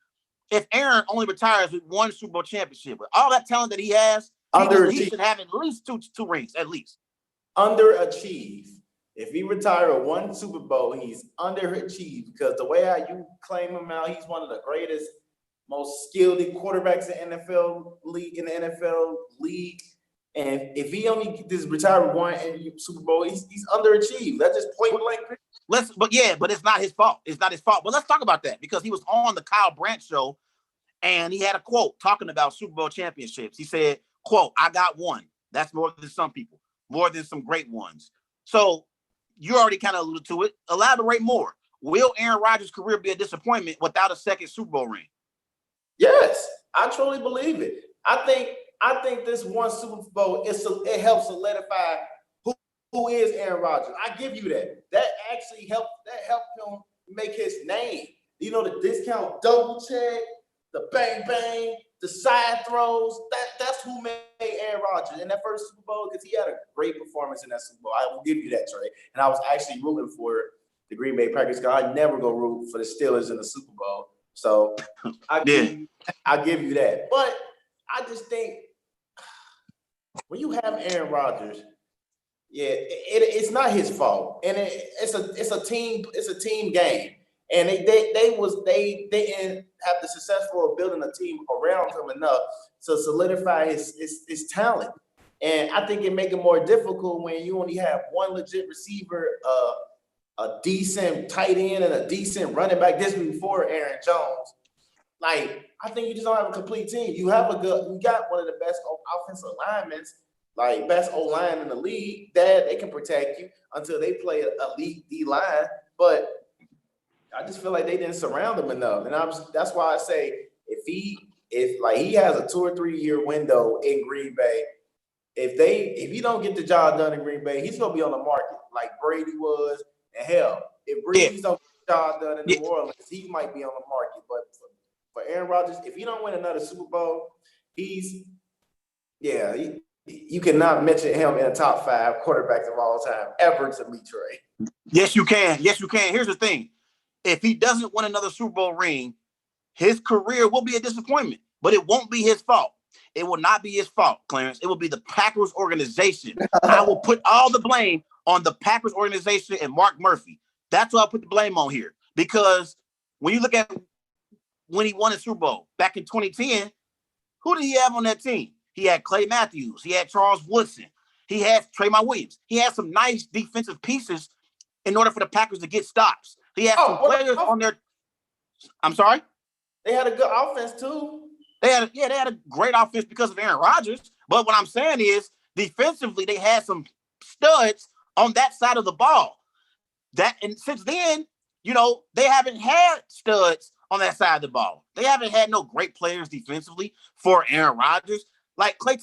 if Aaron only retires with one Super Bowl championship. With all that talent that he has, he should have at least two rings, at least. Underachieved. If he retire one Super Bowl, he's underachieved because the way how you claim him out, he's one of the greatest, most skilled quarterbacks in the NFL league. And if he only just retire with one Super Bowl, he's underachieved. That's just point blank. But it's not his fault. It's not his fault. But let's talk about that because he was on the Kyle Brandt show and he had a quote talking about Super Bowl championships. He said, quote, "I got one. That's more than some people, more than some great ones." So you already kind of alluded to it. Elaborate more. Will Aaron Rodgers' career be a disappointment without a second Super Bowl ring? Yes, I truly believe it. I think this one Super Bowl it helps solidify who is Aaron Rodgers. I give you that. That actually helped him make his name. You know, the discount double check, the bang bang, the side throws. That's who made Aaron Rodgers in that first Super Bowl because he had a great performance in that Super Bowl. I will give you that, Trey. And I was actually rooting for the Green Bay Packers because I never go root for the Steelers in the Super Bowl. So I give you that. But I just think when you have Aaron Rodgers, it's not his fault, and it's a team game, and they didn't have the successful building a team around him enough to solidify his talent, and I think it make it more difficult when you only have one legit receiver, a decent tight end, and a decent running back. This before Aaron Jones. Like, I think you just don't have a complete team. You got one of the best offensive linemen, like best O-line in the league, that they can protect you until they play an elite D-line. But I just feel like they didn't surround him enough. And that's why I say if he has a 2 or 3 year window in Green Bay, if he don't get the job done in Green Bay, he's gonna be on the market like Brady was. And hell, if Brady's don't get the job done in New Orleans, he might be on the market. But for Aaron Rodgers, if he don't win another Super Bowl, you cannot mention him in the top 5 quarterbacks of all time ever to me, Trey. Yes, you can. Yes, you can. Here's the thing. If he doesn't win another Super Bowl ring, his career will be a disappointment, but it won't be his fault. It will not be his fault, Clarence. It will be the Packers organization. I will put all the blame on the Packers organization and Mark Murphy. That's what I'll put the blame on here. Because when you look at when he won a Super Bowl back in 2010, who did he have on that team? He had Clay Matthews. He had Charles Woodson. He had Trayvon Williams. He had some nice defensive pieces in order for the Packers to get stops. He had some players on their – I'm sorry? They had a good offense too. They had a great offense because of Aaron Rodgers. But what I'm saying is defensively, they had some studs on that side of the ball. And since then, they haven't had studs on that side of the ball. They haven't had no great players defensively for Aaron Rodgers. Like Clay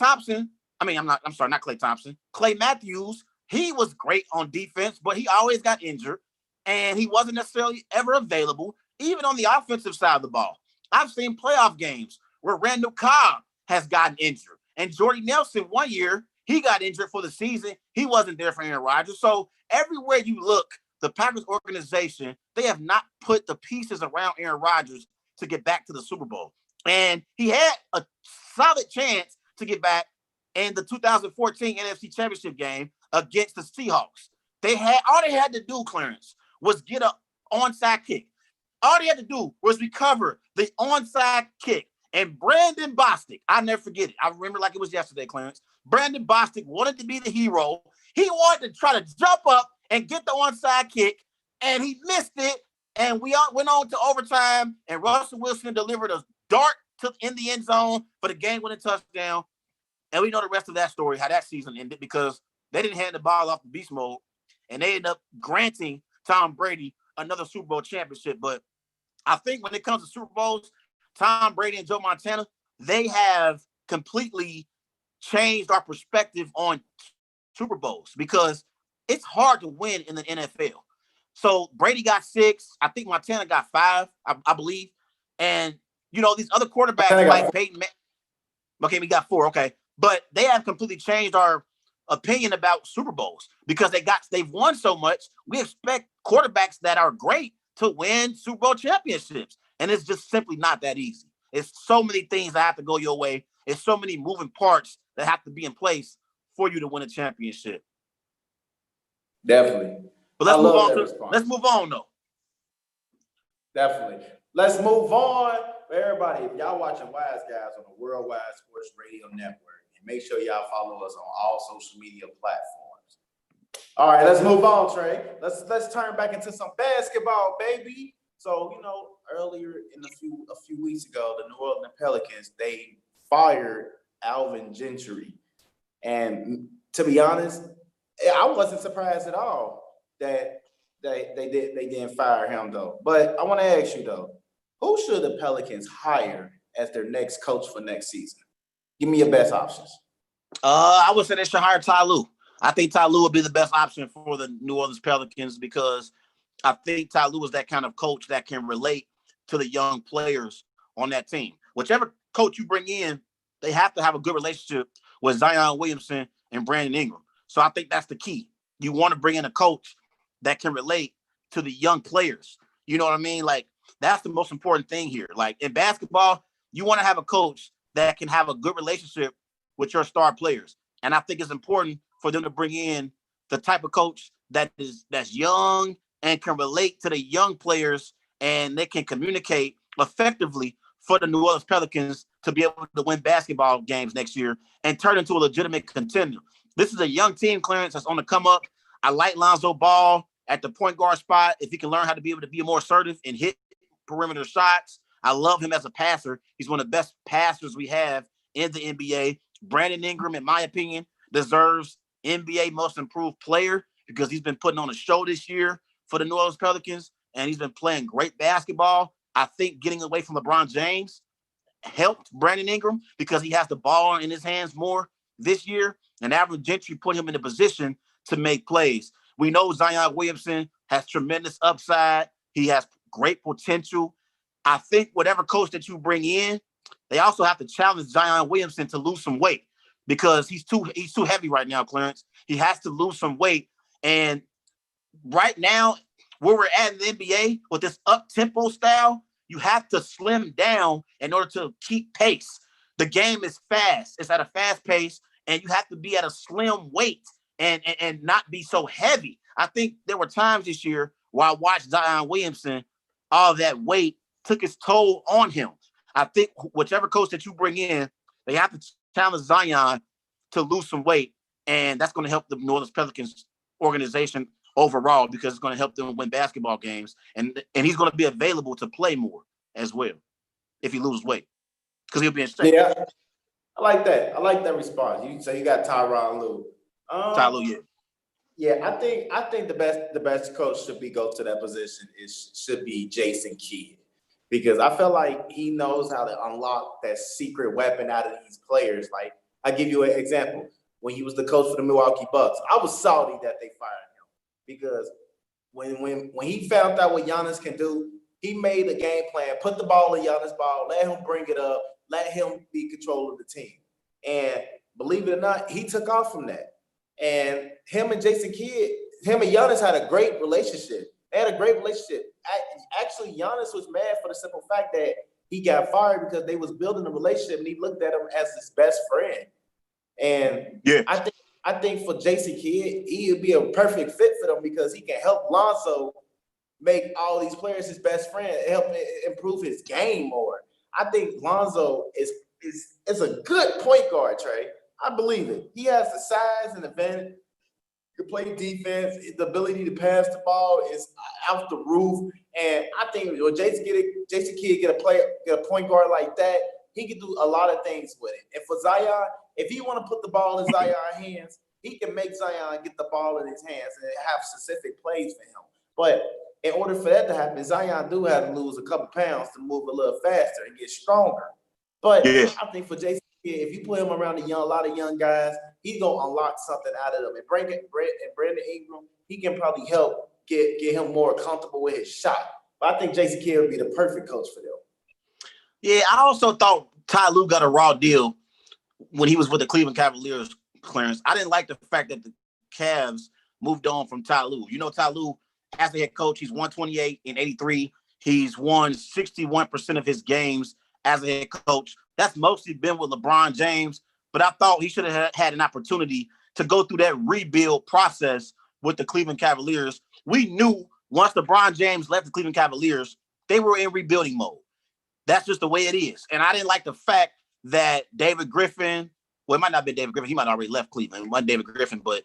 Matthews, he was great on defense, but he always got injured, and he wasn't necessarily ever available, even on the offensive side of the ball. I've seen playoff games where Randall Cobb has gotten injured, and Jordy Nelson one year, he got injured for the season. He wasn't there for Aaron Rodgers. So everywhere you look, the Packers organization, they have not put the pieces around Aaron Rodgers to get back to the Super Bowl. And he had a solid chance to get back in the 2014 NFC Championship game against the Seahawks. All they had to do, Clarence, was get an onside kick. All they had to do was recover the onside kick. And Brandon Bostic, I'll never forget it. I remember like it was yesterday, Clarence. Brandon Bostic wanted to be the hero. He wanted to try to jump up and get the onside kick, and he missed it. And we all went on to overtime, and Russell Wilson delivered a dart in the end zone for the game-winning touchdown. And we know the rest of that story, how that season ended, because they didn't hand the ball off the beast mode, and they ended up granting Tom Brady another Super Bowl championship. But I think when it comes to Super Bowls, Tom Brady and Joe Montana, they have completely changed our perspective on Super Bowls because it's hard to win in the NFL. So Brady got 6. I think Montana got 5, I believe. And, these other quarterbacks like Peyton. Okay, we got 4. Okay. But they have completely changed our opinion about Super Bowls because they've won so much. We expect quarterbacks that are great to win Super Bowl championships. And it's just simply not that easy. It's so many things that have to go your way. It's so many moving parts that have to be in place for you to win a championship. Definitely. But let's move on though. Definitely. Let's move on. Everybody, if y'all watching Wise Guys on the Worldwide Sports Radio Network, and make sure y'all follow us on all social media platforms. All right, let's move on, Trey. Let's turn back into some basketball, baby. So, earlier in a few weeks ago, the New Orleans Pelicans, they fired Alvin Gentry. And to be honest, I wasn't surprised at all that they didn't fire him though. But I want to ask you though, who should the Pelicans hire as their next coach for next season? Give me your best options. I would say they should hire Ty Lue. I think Ty Lue would be the best option for the New Orleans Pelicans because I think Ty Lue is that kind of coach that can relate to the young players on that team. Whichever coach you bring in, they have to have a good relationship with Zion Williamson and Brandon Ingram. So I think that's the key. You want to bring in a coach that can relate to the young players. You know what I mean? Like, that's the most important thing here. Like, in basketball, you want to have a coach that can have a good relationship with your star players. And I think it's important for them to bring in the type of coach that's young and can relate to the young players, and they can communicate effectively for the New Orleans Pelicans to be able to win basketball games next year and turn into a legitimate contender. This is a young team, Clarence, that's on the come up. I like Lonzo Ball at the point guard spot. If he can learn how to be able to be more assertive and hit perimeter shots, I love him as a passer. He's one of the best passers we have in the NBA. Brandon Ingram, in my opinion, deserves NBA Most Improved Player because he's been putting on a show this year for the New Orleans Pelicans, and he's been playing great basketball. I think getting away from LeBron James helped Brandon Ingram because he has the ball in his hands more this year, and Alvin Gentry put him in a position to make plays. We know Zion Williamson has tremendous upside. He has great potential. I think whatever coach that you bring in, they also have to challenge Zion Williamson to lose some weight because he's too heavy right now, Clarence. He has to lose some weight. And right now, where we're at in the NBA with this up-tempo style, you have to slim down in order to keep pace. The game is fast. It's at a fast pace, and you have to be at a slim weight and not be so heavy. I think there were times this year where I watched Zion Williamson, all that weight took its toll on him. I think whichever coach that you bring in, they have to challenge Zion to lose some weight, and that's going to help the New Orleans Pelicans organization overall because it's going to help them win basketball games, and he's going to be available to play more as well if he loses weight because he'll be in shape. Yeah, I like that. I like that response. So you got Tyronn Lue. Ty Lue, yeah. Yeah, I think the best coach should go to that position should be Jason Kidd because I feel like he knows how to unlock that secret weapon out of these players. Like, I give you an example. When he was the coach for the Milwaukee Bucks, I was salty that they fired him because when he found out what Giannis can do, he made a game plan, put the ball in Giannis' ball, let him bring it up, let him be control of the team. And believe it or not, he took off from that. And him and Jason Kidd, him and Giannis had a great relationship. They had a great relationship. Actually, Giannis was mad for the simple fact that he got fired because they was building a relationship and he looked at him as his best friend. And yeah, I think for Jason Kidd, he would be a perfect fit for them because he can help Lonzo make all these players his best friend, help improve his game more. I think Lonzo is a good point guard, Trey. I believe it. He has the size and advantage. He can play defense. The ability to pass the ball is out the roof. And I think when Jason Kidd get a point guard like that, he can do a lot of things with it. And for Zion, if he want to put the ball in Zion's hands, he can make Zion get the ball in his hands and have specific plays for him. But in order for that to happen, Zion do have to lose a couple pounds to move a little faster and get stronger. But yeah, I think for Jason Kidd, if you put him around a lot of young guys, he's gonna unlock something out of them. And Brandon Ingram, he can probably help get him more comfortable with his shot. But I think Jason Kidd would be the perfect coach for them. Yeah, I also thought Ty Lue got a raw deal when he was with the Cleveland Cavaliers Clarence, I didn't like the fact that the Cavs moved on from Ty Lue. You know, Ty Lue, as the head coach, he's 128 in 83. He's won 61% of his games as a head coach. That's mostly been with LeBron James, but I thought he should have had an opportunity to go through that rebuild process with the Cleveland Cavaliers. We knew once LeBron James left the Cleveland Cavaliers, they were in rebuilding mode. That's just the way it is. And I didn't like the fact that David Griffin, well, it might not be David Griffin. He might have already left Cleveland. It wasn't David Griffin, but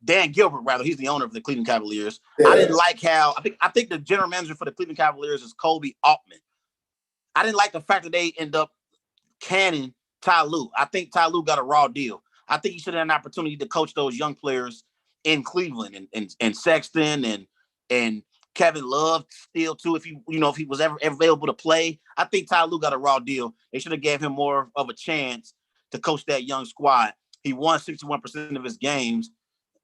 Dan Gilbert, rather, he's the owner of the Cleveland Cavaliers. Yeah. I didn't like how I think the general manager for the Cleveland Cavaliers is Kobe Altman. I didn't like the fact that they end up canning Ty Lue. I think Ty Lue got a raw deal. I think he should have had an opportunity to coach those young players in Cleveland and Sexton and Kevin Love still too. If he was ever available to play, I think Ty Lue got a raw deal. They should have gave him more of a chance to coach that young squad. He won 61% of his games.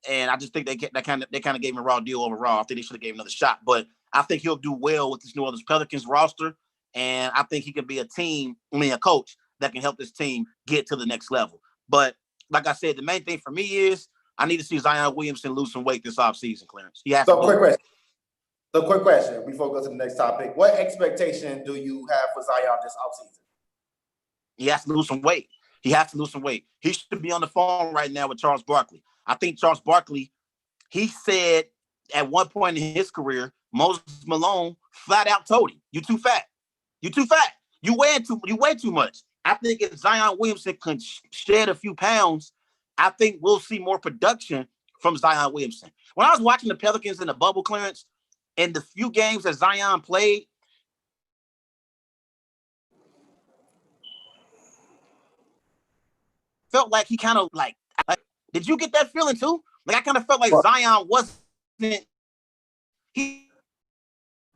And I just think they kind of gave him a raw deal overall. I think they should have gave him another shot. But I think he'll do well with this New Orleans Pelicans roster. And I think he can be a coach that can help this team get to the next level. But like I said, the main thing for me is I need to see Zion Williamson lose some weight this offseason, Clarence. He has to. Quick question before we go to the next topic. What expectation do you have for Zion this offseason? He has to lose some weight. He should be on the phone right now with Charles Barkley. I think Charles Barkley, he said at one point in his career, Moses Malone flat out told him, "You too fat. You too fat. You weigh too much." I think if Zion Williamson can shed a few pounds, I think we'll see more production from Zion Williamson. When I was watching the Pelicans in the bubble, Clarence, and the few games that Zion played, felt like he kind of like, did you get that feeling too? Like I kind of felt like Zion he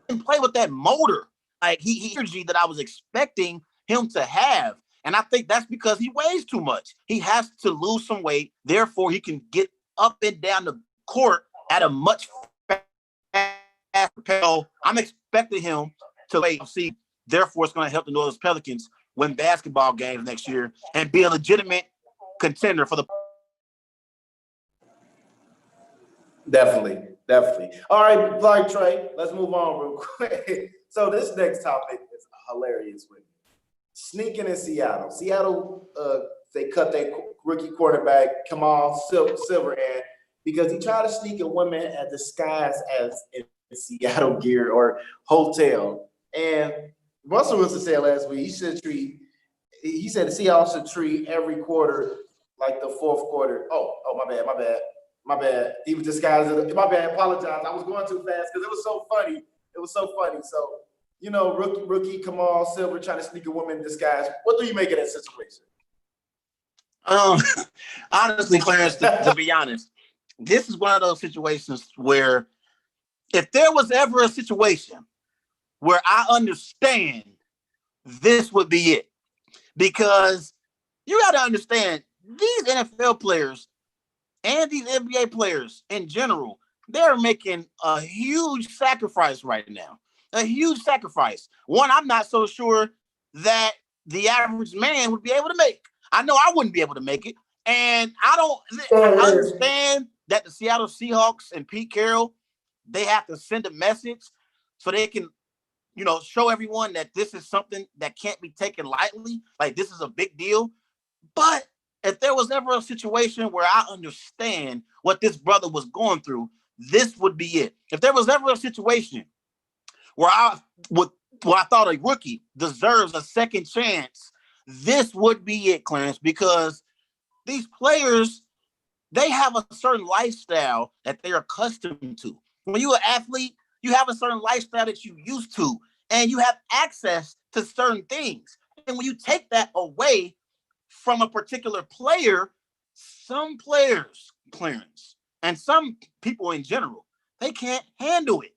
didn't play with that motor, like he energy that I was expecting him to have. And I think that's because he weighs too much. He has to lose some weight. Therefore, he can get up and down the court at a much faster pace. I'm expecting him to see. Therefore, it's going to help the New Orleans Pelicans win basketball games next year and be a legitimate contender for the. Definitely. All right, Trey, let's move on real quick. So this next topic is hilarious with me. Sneaking in Seattle. Seattle, they cut their rookie quarterback, Kemah Siverand, because he tried to sneak a woman at disguise as in Seattle gear or hotel. And Russell Wilson said last week he said the Seahawks should treat every quarter like the fourth quarter. Oh, my bad. He was disguised as my bad. Apologize. I was going too fast because it was so funny. So, rookie Kemah Siverand trying to sneak a woman in disguise. What do you make of that situation? Honestly, Clarence, to be honest, this is one of those situations where if there was ever a situation where I understand, this would be it. Because you got to understand, these NFL players and these NBA players in general, they're making a huge sacrifice right now. A huge sacrifice. One, I'm not so sure that the average man would be able to make. I know I wouldn't be able to make it. And I understand that the Seattle Seahawks and Pete Carroll, they have to send a message so they can, show everyone that this is something that can't be taken lightly. Like, this is a big deal. But if there was ever a situation where I understand what this brother was going through, this would be it. If there was ever a situation where I thought a rookie deserves a second chance, this would be it, Clarence, because these players, they have a certain lifestyle that they're accustomed to. When you're an athlete, you have a certain lifestyle that you used to, and you have access to certain things. And when you take that away from a particular player, some players, Clarence, and some people in general, they can't handle it.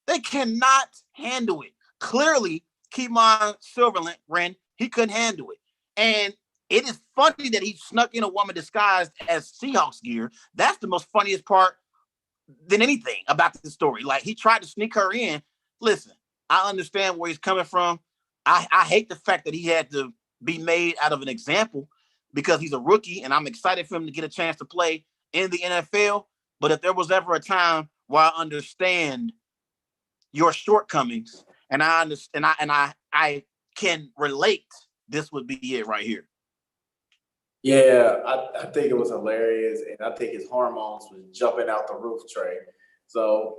They cannot handle it. Clearly, Kemah Siverand, he couldn't handle it. And it is funny that he snuck in a woman disguised as Seahawks gear. That's the most funniest part than anything about this story. Like, he tried to sneak her in. Listen, I understand where he's coming from. I hate the fact that he had to be made out of an example. because he's a rookie, and I'm excited for him to get a chance to play in the NFL. But if there was ever a time where I understand your shortcomings and I understand I can relate, this would be it right here. Yeah, I think it was hilarious, and I think his hormones was jumping out the roof, Trey. So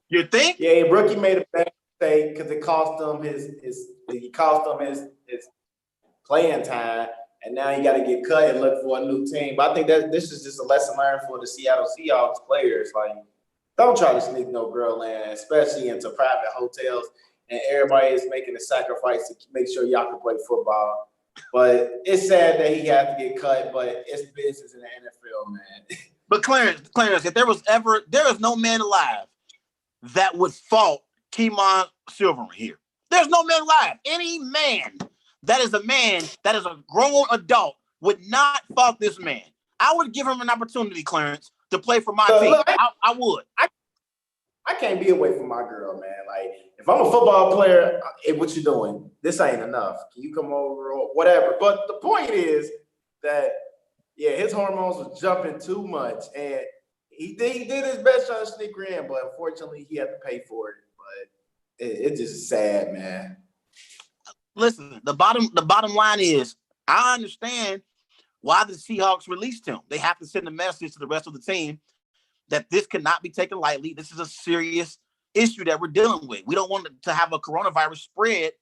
you think? Yeah, rookie made a bad mistake because it cost him his playing time, and now he got to get cut and look for a new team. But I think that this is just a lesson learned for the Seattle Seahawks players. Like, don't try to sneak no girl in, especially into private hotels, and everybody is making a sacrifice to make sure y'all can play football. But it's sad that he had to get cut, but it's business in the NFL, man. But Clarence, if there is no man alive that would fault Kemah Siverand here. There's no man alive. Any man that is a grown adult would not fault this man. I would give him an opportunity, Clarence, to play for my team. Look, I would. I can't be away from my girl, man. Like, if I'm a football player, hey, what you doing? This ain't enough. Can you come over or whatever? But the point is that, yeah, his hormones was jumping too much, and he did his best trying to sneak her in, but unfortunately, he had to pay for it. But it's just sad, man. Listen, the bottom line is, I understand why the Seahawks released him. They have to send a message to the rest of the team that this cannot be taken lightly. This is a serious issue that we're dealing with. We don't want to have a coronavirus spread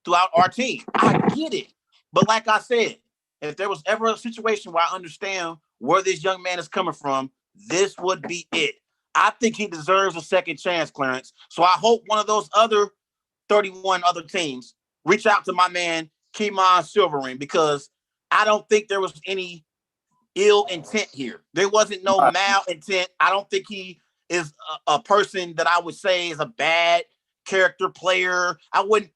throughout our team. I get it. But like I said, if there was ever a situation where I understand where this young man is coming from, this would be it. I think he deserves a second chance, Clarence. So I hope one of those other 31 other teams reach out to my man, Kemah Siverand, because I don't think there was any ill intent here. There wasn't no malintent. I don't think he is a person that I would say is a bad character player. I wouldn't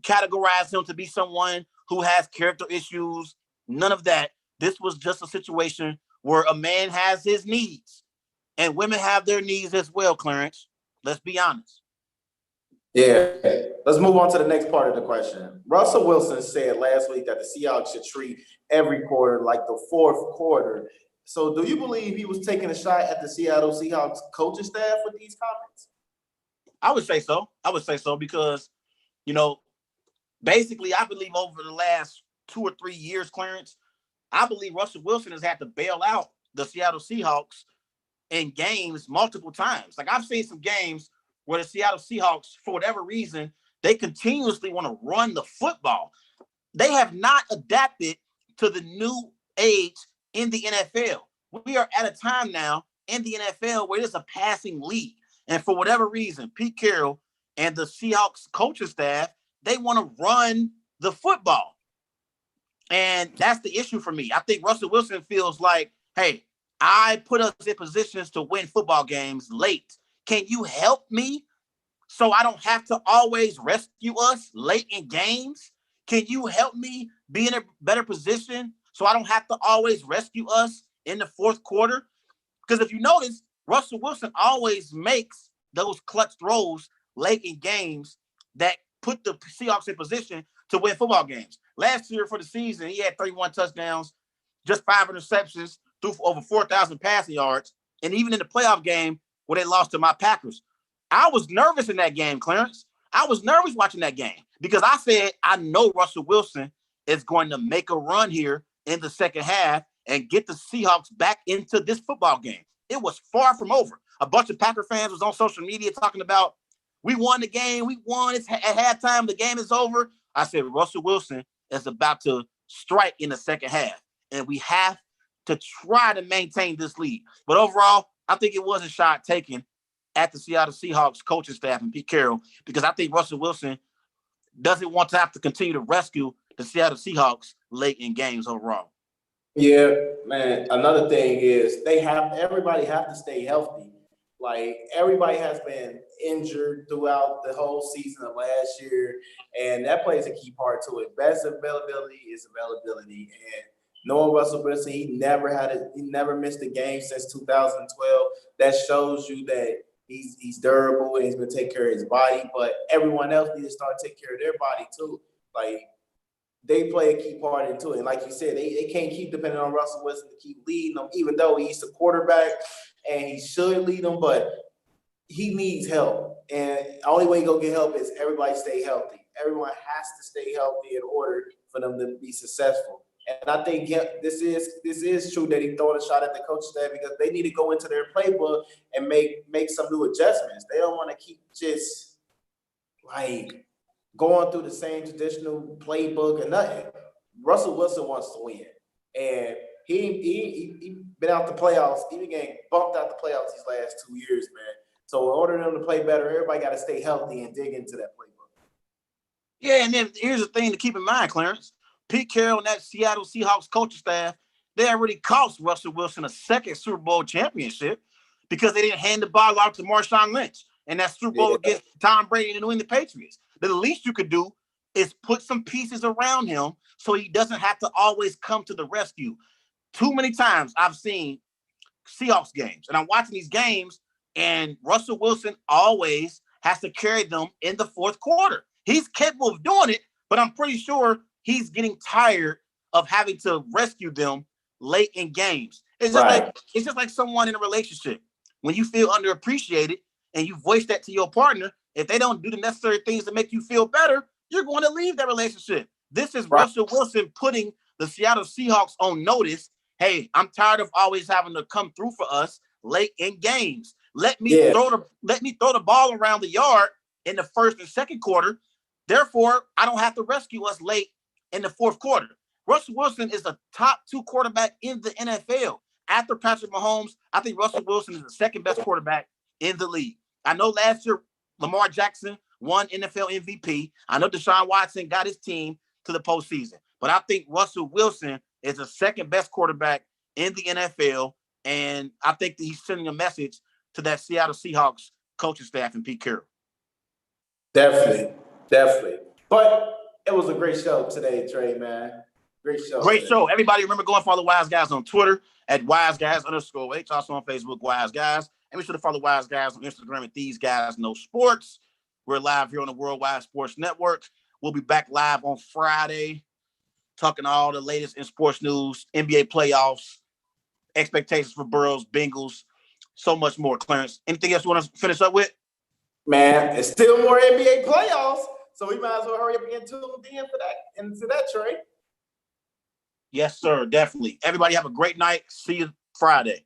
categorize him to be someone who has character issues. None of that. This was just a situation where a man has his needs and women have their needs as well, Clarence. Let's be honest. Yeah. Let's move on to the next part of the question. Russell Wilson said last week that the Seahawks should treat every quarter like the fourth quarter. So do you believe he was taking a shot at the Seattle Seahawks coaching staff with these comments? I would say so because, basically I believe over the last 2 or 3 years, Clarence, I believe Russell Wilson has had to bail out the Seattle Seahawks in games multiple times. Like, I've seen some games where the Seattle Seahawks, for whatever reason, they continuously want to run the football. They have not adapted to the new age in the NFL. We are at a time now in the NFL where it's a passing league. And for whatever reason, Pete Carroll and the Seahawks coaching staff, they want to run the football. And that's the issue for me. I think Russell Wilson feels like, hey, I put us in positions to win football games late. Can you help me so I don't have to always rescue us late in games? Can you help me be in a better position so I don't have to always rescue us in the fourth quarter? Because if you notice, Russell Wilson always makes those clutch throws late in games that put the Seahawks in position to win football games. Last year for the season, he had 31 touchdowns, just 5 interceptions, threw for over 4,000 passing yards. And even in the playoff game where they lost to my Packers, I was nervous in that game, Clarence. I was nervous watching that game because I said, I know Russell Wilson is going to make a run here in the second half and get the Seahawks back into this football game. It was far from over. A bunch of Packer fans was on social media talking about, we won the game. We won. It's at halftime. The game is over. I said, Russell Wilson is about to strike in the second half, and we have to try to maintain this lead. But overall, I think it was a shot taken at the Seattle Seahawks coaching staff and Pete Carroll, because I think Russell Wilson doesn't want to have to continue to rescue the Seattle Seahawks late in games overall. Yeah, man. Another thing is everybody have to stay healthy. Like, everybody has been injured throughout the whole season of last year, and that plays a key part to it. Best availability is availability, and knowing Russell Wilson, he never missed a game since 2012. That shows you that he's durable and he's been taking care of his body. But everyone else needs to start taking care of their body too. Like, they play a key part into it. And like you said, they can't keep depending on Russell Wilson to keep leading them, even though he's the quarterback and he should lead them, but he needs help. And the only way you're going to get help is everybody stay healthy. Everyone has to stay healthy in order for them to be successful. And I think this is true that he throwing a shot at the coaching staff because they need to go into their playbook and make some new adjustments. They don't want to keep just like going through the same traditional playbook and nothing. Russell Wilson wants to win, and he been out the playoffs. He been getting bumped out the playoffs these last 2 years, man. So in order for them to play better, everybody got to stay healthy and dig into that playbook. Yeah, and then here's the thing to keep in mind, Clarence. Pete Carroll and that Seattle Seahawks coaching staff, they already cost Russell Wilson a second Super Bowl championship because they didn't hand the ball out to Marshawn Lynch and that Super Bowl against Tom Brady and the New England Patriots. The least you could do is put some pieces around him so he doesn't have to always come to the rescue. Too many times I've seen Seahawks games, and I'm watching these games, and Russell Wilson always has to carry them in the fourth quarter. He's capable of doing it, but I'm pretty sure he's getting tired of having to rescue them late in games. It's just like someone in a relationship. When you feel underappreciated and you voice that to your partner, if they don't do the necessary things to make you feel better, you're going to leave that relationship. This is Russell Wilson putting the Seattle Seahawks on notice. Hey, I'm tired of always having to come through for us late in games. Let me throw the ball around the yard in the first and second quarter. Therefore, I don't have to rescue us late in the fourth quarter. Russell Wilson is the top 2 quarterback in the NFL. After Patrick Mahomes, I think Russell Wilson is the second best quarterback in the league. I know last year Lamar Jackson won NFL MVP. I know Deshaun Watson got his team to the postseason. But I think Russell Wilson is the second best quarterback in the NFL. And I think that he's sending a message to that Seattle Seahawks coaching staff and Pete Carroll. Definitely. But it was a great show today, Trey, man. Great show. Everybody remember going follow Wise Guys on Twitter at WiseGuys_H. Also on Facebook, Wise Guys. And be sure to follow Wise Guys on Instagram at These Guys Know Sports. We're live here on the Worldwide Sports Network. We'll be back live on Friday, talking all the latest in sports news, NBA playoffs, expectations for Burrow's Bengals, so much more, Clarence. Anything else you want to finish up with? Man, it's still more NBA playoffs, so we might as well hurry up and get tuned in for that. Into that, Trey. Yes, sir, definitely. Everybody have a great night. See you Friday.